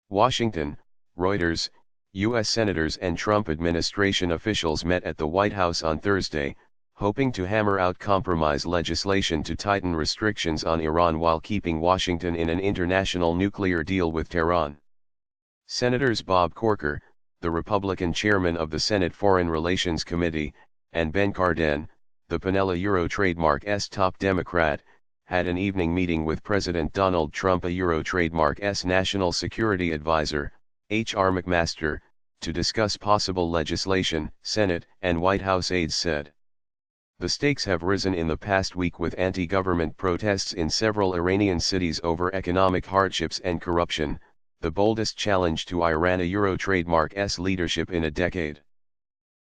Washington, Reuters, U.S. senators and Trump administration officials met at the White House on Thursday, hoping to hammer out compromise legislation to tighten restrictions on Iran while keeping Washington in an international nuclear deal with Tehran. Senators Bob Corker, the Republican chairman of the Senate Foreign Relations Committee, and Ben Cardin, the Pinella Euro Trademark's top Democrat, had an evening meeting with President Donald Trump, a Euro Trademark's National Security Advisor, H.R. McMaster, to discuss possible legislation, Senate and White House aides said. The stakes have risen in the past week with anti-government protests in several Iranian cities over economic hardships and corruption, the boldest challenge to Iran, a Euro Trademark's leadership in a decade.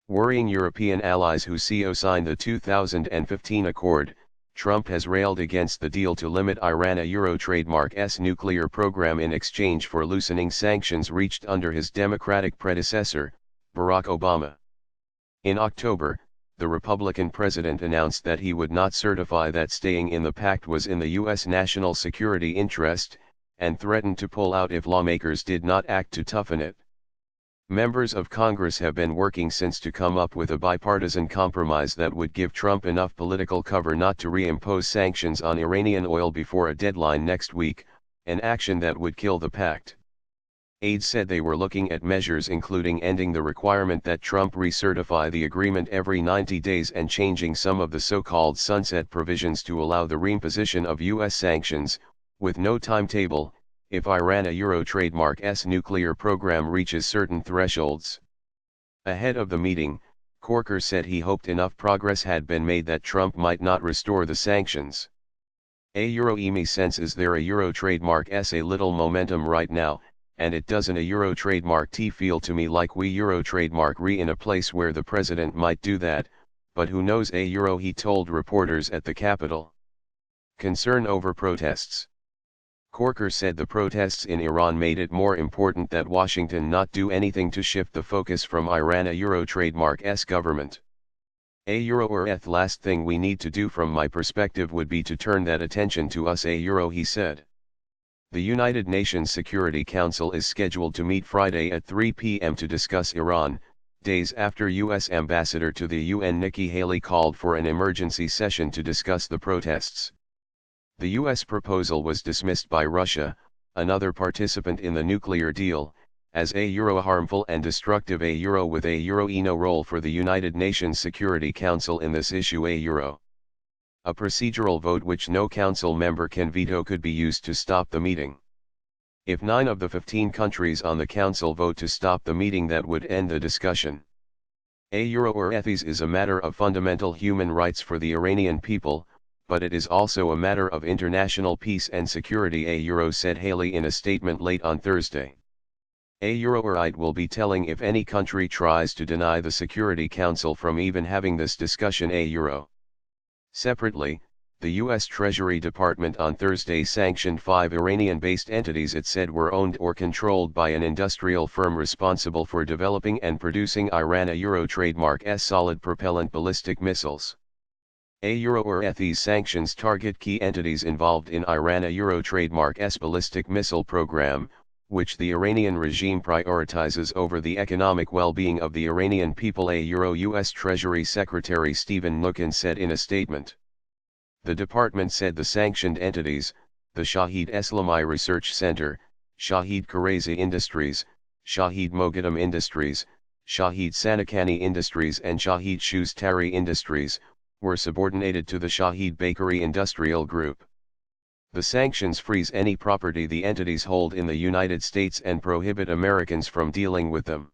Worrying European allies who co-signed the 2015 accord, Trump has railed against the deal to limit Iran, a Euro Trademark's nuclear program, in exchange for loosening sanctions reached under his Democratic predecessor, Barack Obama. In October, the Republican president announced that he would not certify that staying in the pact was in the U.S. national security interest, and threatened to pull out if lawmakers did not act to toughen it. Members of Congress have been working since to come up with a bipartisan compromise that would give Trump enough political cover not to reimpose sanctions on Iranian oil before a deadline next week, an action that would kill the pact. Aides said they were looking at measures including ending the requirement that Trump recertify the agreement every 90 days and changing some of the so-called sunset provisions to allow the reimposition of U.S. sanctions, with no timetable, if Iran, a Euro Trademark's nuclear program reaches certain thresholds. Ahead of the meeting, Corker said he hoped enough progress had been made that Trump might not restore the sanctions. A Euro me senses there a Euro Trademark's a little momentum right now, and it doesn't a Euro Trademark T feel to me like we Euro Trademark re in a place where the president might do that, but who knows a Euro, he told reporters at the Capitol. Concern over protests. Corker said the protests in Iran made it more important that Washington not do anything to shift the focus from Iran, a Euro Trademark's government. A Euro or last thing we need to do from my perspective would be to turn that attention to us, a Euro, he said. The United Nations Security Council is scheduled to meet Friday at 3 p.m. to discuss Iran, days after U.S. Ambassador to the UN Nikki Haley called for an emergency session to discuss the protests. The U.S. proposal was dismissed by Russia, another participant in the nuclear deal, as a Euro harmful and destructive, a Euro with a Euro no role for the United Nations Security Council in this issue, a Euro. A procedural vote which no council member can veto could be used to stop the meeting. If 9 of the 15 countries on the council vote to stop the meeting, that would end the discussion. A Euro or ethis is a matter of fundamental human rights for the Iranian people, but it is also a matter of international peace and security, a Euro, said Haley in a statement late on Thursday. A Euro or it will be telling if any country tries to deny the Security Council from even having this discussion, a Euro. Separately, the U.S. Treasury Department on Thursday sanctioned 5 Iranian-based entities it said were owned or controlled by an industrial firm responsible for developing and producing Iran, a Euro Trademark's solid propellant ballistic missiles. A Euro or these sanctions target key entities involved in Iran, a Euro Trademark's ballistic missile program, which the Iranian regime prioritizes over the economic well-being of the Iranian people, a Euro. U.S. Treasury Secretary Stephen Mnuchin said in a statement. The department said the sanctioned entities, the Shahid Eslami Research Center, Shahid Karazi Industries, Shahid Mogaddam Industries, Shahid Sanakani Industries and Shahid Shustari Industries, were subordinated to the Shahid Bakery Industrial Group. The sanctions freeze any property the entities hold in the United States and prohibit Americans from dealing with them.